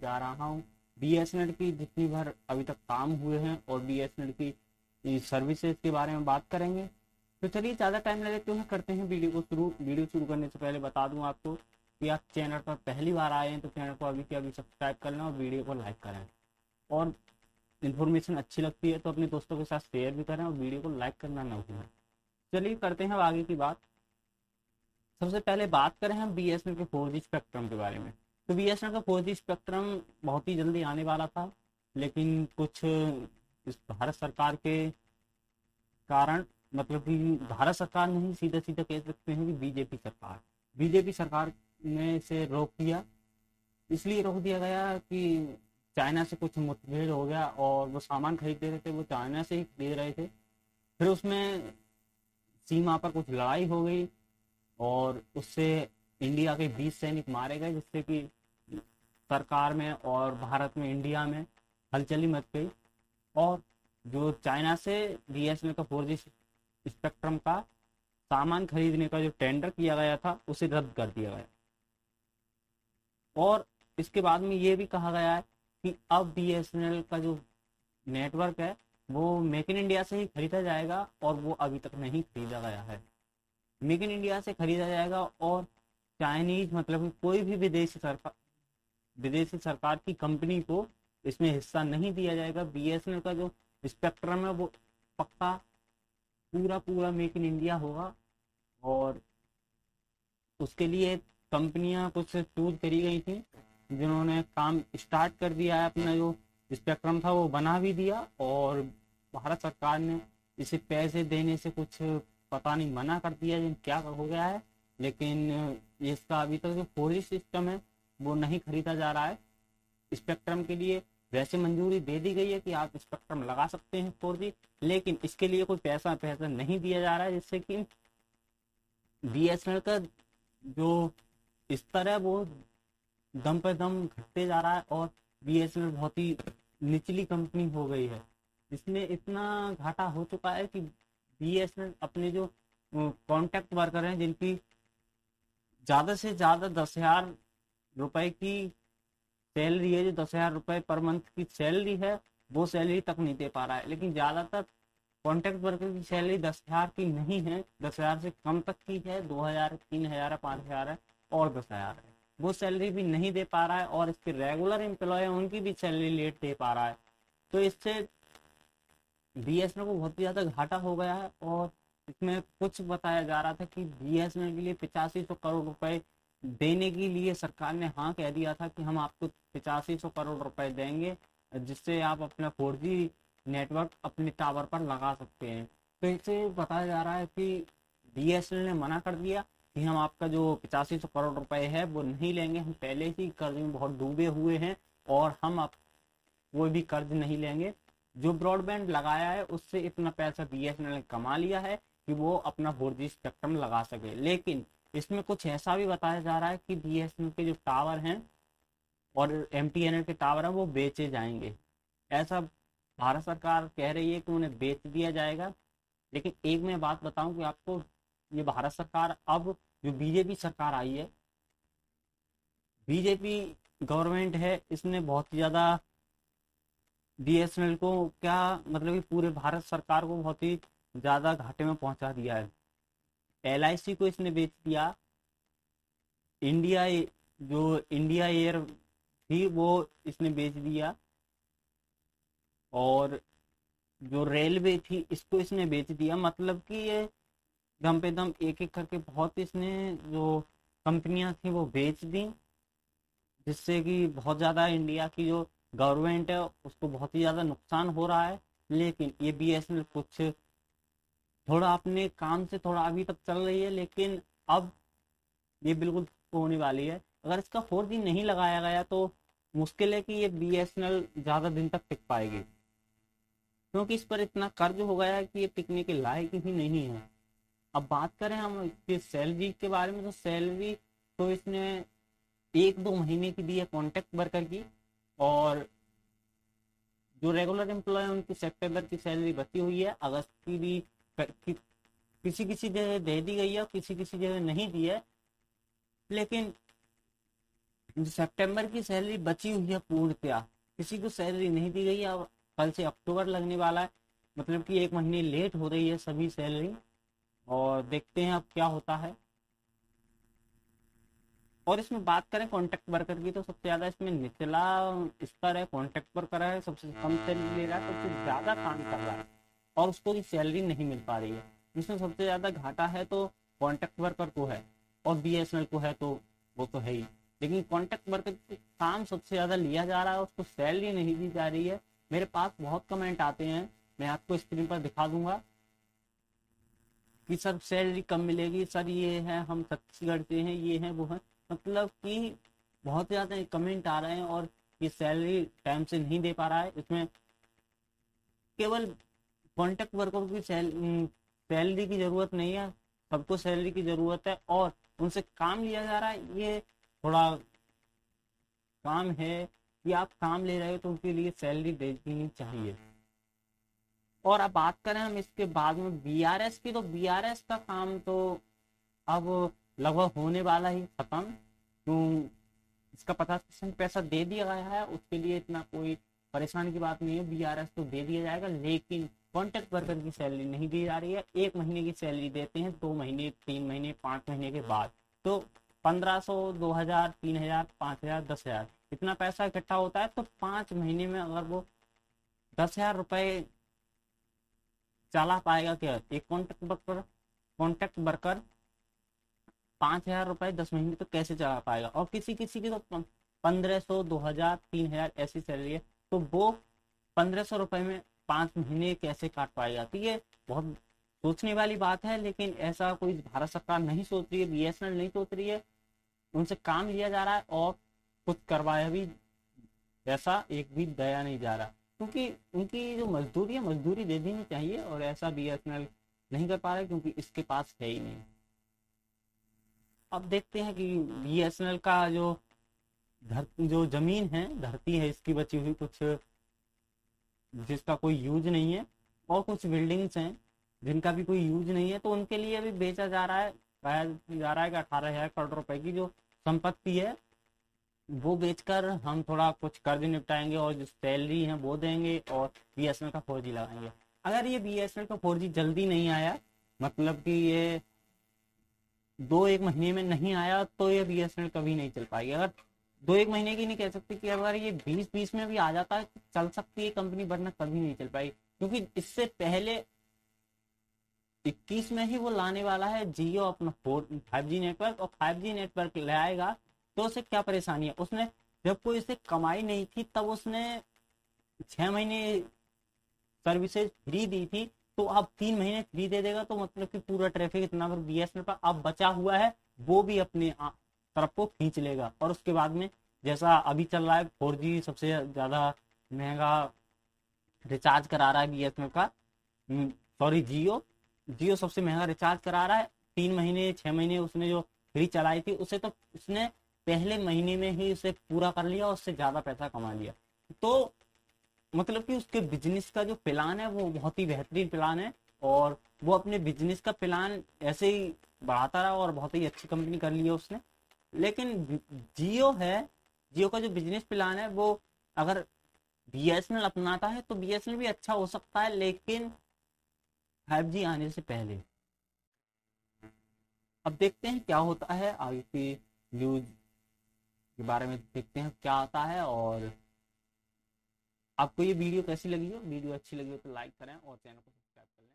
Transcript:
जा रहा हूँ। बीएसएनएल की जितनी भर अभी तक काम हुए हैं और बीएसएनएल की सर्विसेज के बारे में बात करेंगे। तो चलिए ज़्यादा टाइम ले लेते हैं, करते हैं वीडियो को शुरू। वीडियो शुरू करने से पहले बता दूं आपको कि आप चैनल पर पहली बार आए हैं तो चैनल को अभी के अभी सब्सक्राइब कर लें और वीडियो को लाइक करें। और इन्फॉर्मेशन अच्छी लगती है तो अपने दोस्तों के साथ शेयर भी करें और वीडियो को लाइक करना ना भूलें। चलिए करते हैं अब आगे की बात। सबसे पहले बात करें हम बीएसएनएल के 4G स्पेक्ट्रम के बारे में। तो बीएसएनएल का 4G स्पेक्ट्रम बहुत ही जल्दी आने वाला था, लेकिन कुछ इस भारत सरकार के कारण, मतलब कि भारत सरकार नहीं, सीधा सीधा कह सकते हैं कि बीजेपी सरकार ने इसे रोक दिया। इसलिए रोक दिया गया कि चाइना से कुछ मुठभेड़ हो गया और वो सामान खरीद रहे थे, वो चाइना से ही खरीद रहे थे। फिर उसमें सीमा पर कुछ लड़ाई हो गई और उससे इंडिया के 20 सैनिक मारे गए, जिससे कि सरकार में और भारत में, इंडिया में हलचली मच गई। और जो चाइना से बीएसएनएल का 4G स्पेक्ट्रम का सामान खरीदने का जो टेंडर किया गया था उसे रद्द कर दिया गया। और इसके बाद में ये भी कहा गया है कि अब बीएसएनएल का जो नेटवर्क है वो मेक इन इंडिया से ही खरीदा जाएगा, और वो अभी तक नहीं खरीदा गया है। मेक इन इंडिया से खरीदा जाएगा और चाइनीज, मतलब कोई भी विदेशी सरकार की कंपनी को इसमें हिस्सा नहीं दिया जाएगा। बीएसएनएल का जो स्पेक्ट्रम है वो पक्का पूरा पूरा मेक इन इंडिया होगा। और उसके लिए कंपनियां कुछ चूज करी गई थी जिन्होंने काम स्टार्ट कर दिया है। अपना जो स्पेक्ट्रम था वो बना भी दिया, और भारत सरकार ने इसे पैसे देने से कुछ पता नहीं मना कर दिया, क्या हो गया है। लेकिन इसका अभी तक जो 4G सिस्टम है वो नहीं खरीदा जा रहा है। स्पेक्ट्रम के लिए वैसे मंजूरी दे दी गई है कि आप स्पेक्ट्रम लगा सकते हैं 4G, लेकिन इसके लिए कोई पैसा नहीं दिया जा रहा है, जिससे कि बीएसएनएल का जो स्तर है वो दम पे दम घटते जा रहा है और बीएसएनएल बहुत ही निचली कंपनी हो गई है। इसमें इतना घाटा हो चुका है कि बीएसएनएल अपने जो कॉन्ट्रैक्ट वर्कर हैं, जिनकी ज़्यादा से ज़्यादा 10,000 रुपए की सैलरी है, जो 10,000 रुपए पर मंथ की सैलरी है, वो सैलरी तक नहीं दे पा रहा है। लेकिन ज़्यादातर कॉन्ट्रैक्ट वर्कर की सैलरी 10,000 की नहीं है, 10,000 से कम तक की है, 2,000, 3,000, 5,000 है और 10,000 है। वो सैलरी भी नहीं दे पा रहा है, और इसके रेगुलर एम्प्लॉय उनकी भी सैलरी लेट दे पा रहा है। तो इससे बीएसएनएल को बहुत ज़्यादा घाटा हो गया है। और इसमें कुछ बताया जा रहा था कि बीएसएनएल के लिए 8500 करोड़ रुपए देने के लिए सरकार ने हाँ कह दिया था कि हम आपको 8500 करोड़ रुपए देंगे, जिससे आप अपना 4G नेटवर्क अपने टावर पर लगा सकते हैं। तो इससे बताया जा रहा है कि बीएसएनएल ने मना कर दिया कि हम आपका जो 8500 करोड़ रुपए है वो नहीं लेंगे, हम पहले ही कर्ज में बहुत डूबे हुए हैं और हम अब कोई भी कर्ज नहीं लेंगे। जो ब्रॉडबैंड लगाया है उससे इतना पैसा बीएसएनएल ने कमा लिया है कि वो अपना 4G स्पेक्ट्रम लगा सके। लेकिन इसमें कुछ ऐसा भी बताया जा रहा है कि बीएसएनएल के जो टावर हैं और एमटीएनएल के टावर हैं वो बेचे जाएंगे। ऐसा भारत सरकार कह रही है कि उन्हें बेच दिया जाएगा। लेकिन एक मैं बात बताऊं कि आपको, ये भारत सरकार, अब जो बीजेपी सरकार आई है, बीजेपी गवर्नमेंट है, इसने बहुत ही ज्यादा बीएसएनएल को, क्या मतलब कि पूरे भारत सरकार को बहुत ही ज्यादा घाटे में पहुंचा दिया है। एलआईसी को इसने बेच दिया, इंडिया, जो इंडिया एयर थी वो इसने बेच दिया, और जो रेलवे थी इसको इसने बेच दिया। मतलब कि ये दम पे दम एक एक करके बहुत इसने जो कंपनियां थी वो बेच दी, जिससे कि बहुत ज़्यादा इंडिया की जो गवर्नमेंट है उसको बहुत ही ज़्यादा नुकसान हो रहा है। लेकिन ये बीएसएनएल कुछ थोड़ा अपने काम से थोड़ा अभी तक चल रही है, लेकिन अब ये बिल्कुल होने वाली है। अगर इसका 4G नहीं लगाया गया तो मुश्किल है कि ये बीएसएनएल ज़्यादा दिन तक टिक पाएगी, क्योंकि इस पर इतना कर्ज हो गया है कि ये टिकने के लायक ही नहीं है। अब बात करें हम इसकी सैलरी के बारे में, तो सैलरी तो इसने 1-2 महीने की दी है कॉन्ट्रैक्ट वर्कर की, और जो रेगुलर एम्प्लॉय है उनकी सितंबर की सैलरी बची हुई है, अगस्त की भी किसी किसी जगह दे दी गई है, किसी किसी जगह नहीं दी है। लेकिन जो सितंबर की सैलरी बची हुई है पूर्णतया, किसी को सैलरी नहीं दी गई है। अब कल से अक्टूबर लगने वाला है, मतलब कि एक महीने लेट हो रही है सभी सैलरी, और देखते हैं अब क्या होता है। और इसमें बात करें कॉन्ट्रैक्ट वर्कर की, तो सबसे ज्यादा इसमें निचला स्तर है कॉन्ट्रैक्ट वर्कर है, सबसे कम सैलरी ले रहा है, सबसे ज्यादा काम कर रहा है और उसको भी सैलरी नहीं मिल पा रही है। जिसमें सबसे ज्यादा घाटा है तो कॉन्ट्रैक्ट वर्कर को है, और बीएसएनएल को है, तो वो तो है ही। लेकिन कॉन्ट्रैक्ट वर्कर का काम सबसे ज्यादा लिया जा रहा है, उसको सैलरी नहीं दी जा रही है। मेरे पास बहुत कमेंट आते हैं, मैं आपको स्क्रीन पर दिखा दूंगा कि सर सैलरी कम मिलेगी, सर ये है, हम छत्तीसगढ़ से हैं, ये है वो है। मतलब कि बहुत ज़्यादा कमेंट आ रहे हैं, और ये सैलरी टाइम से नहीं दे पा रहा है। इसमें केवल कॉन्ट्रैक्ट वर्कर की सैलरी की ज़रूरत नहीं है, सबको सैलरी की ज़रूरत है, और उनसे काम लिया जा रहा है। ये थोड़ा काम है कि आप काम ले रहे हो तो उनके लिए सैलरी देनी चाहिए। और अब बात करें हम इसके बाद में बीआरएस की, तो बीआरएस का काम तो अब लगभग होने वाला ही खत्म। तो इसका 50% पैसा दे दिया गया है, उसके लिए इतना कोई परेशानी की बात नहीं है, बीआरएस तो दे दिया जाएगा। लेकिन कॉन्ट्रैक्ट वर्कर की सैलरी नहीं दी जा रही है। एक महीने की सैलरी देते हैं, 2 महीने, 3 महीने, 5 महीने के बाद। तो 1500, 2000, 3000, 5000, 10,000 इतना पैसा इकट्ठा होता है। तो 5 महीने में अगर वो 10,000 रुपये चला पाएगा क्या एक कॉन्ट्रैक्ट वर्कर 5,000 रुपये 10 महीने तो कैसे चला पाएगा। और किसी किसी की तो 1500, 2000, 3000 ऐसी सैलरी है, तो वो 1500 रुपये में 5 महीने कैसे काट पाएगा। तो ये बहुत सोचने वाली बात है, लेकिन ऐसा कोई भारत सरकार नहीं सोच रही है, बीएसएनएल नहीं सोच रही है। उनसे काम लिया जा रहा है और कुछ करवाया भी ऐसा एक भी दया नहीं जा रहा, क्योंकि उनकी जो मजदूरी है मजदूरी दे देनी चाहिए, और ऐसा बीएसएनएल नहीं कर पा रहा है क्योंकि इसके पास है ही नहीं। अब देखते हैं कि बीएसएनएल का जो जमीन है, धरती है इसकी बची हुई कुछ, जिसका कोई यूज नहीं है, और कुछ बिल्डिंग्स हैं जिनका भी कोई यूज नहीं है, तो उनके लिए भी बेचा जा रहा है। कहा जा रहा है कि 18,000 करोड़ रुपए की जो संपत्ति है वो बेचकर हम थोड़ा कुछ कर्ज निपटाएंगे, और जो सैलरी है वो देंगे, और बीएसएनएल का 4G लगाएंगे। अगर ये बीएसएनएल का 4G जल्दी नहीं आया, मतलब कि ये 2-1 महीने में नहीं आया, तो ये बीएसएनएल कभी नहीं चल पाएगी। अगर 2-1 महीने की नहीं कह सकती, कि अगर ये 20-20 में भी आ जाता है तो चल सकती है कंपनी, वरना कभी नहीं चल पाएगी। क्योंकि इससे पहले 21 में ही वो लाने वाला है जियो अपना 5G नेटवर्क, और 5G नेटवर्क लाएगा तो उसे क्या परेशानी है। उसने जब कोई इसे कमाई नहीं थी तब उसने 6 महीने सर्विसेज फ्री दी थी, तो अब 3 महीने फ्री दे देगा, तो मतलब कि पूरा ट्रैफिक इतना बीएसएनएल पर अब बचा हुआ है वो भी अपने तरफ को खींच लेगा। और उसके बाद में जैसा अभी चल रहा है 4G सबसे ज्यादा महंगा रिचार्ज करा रहा है बीएसएनएल का, सॉरी जियो, जियो सबसे महंगा रिचार्ज करा रहा है। 3 महीने 6 महीने उसने जो फ्री चलाई थी उसे तो उसने पहले महीने में ही उसे पूरा कर लिया और उससे ज्यादा पैसा कमा लिया। तो मतलब कि उसके बिजनेस का जो प्लान है वो बहुत ही बेहतरीन प्लान है, और वो अपने बिजनेस का प्लान ऐसे ही बढ़ाता रहा, और बहुत ही अच्छी कंपनी कर ली है उसने। लेकिन जियो है, जियो का जो बिजनेस प्लान है वो अगर बीएसएनएल अपनाता है तो बीएसएनएल भी अच्छा हो सकता है, लेकिन 5G आने से पहले। अब देखते हैं क्या होता है आगे की न्यूज के बारे में, देखते हैं क्या आता है। और आपको ये वीडियो कैसी लगी हो, वीडियो अच्छी लगी हो तो लाइक करें और चैनल को सब्सक्राइब करें।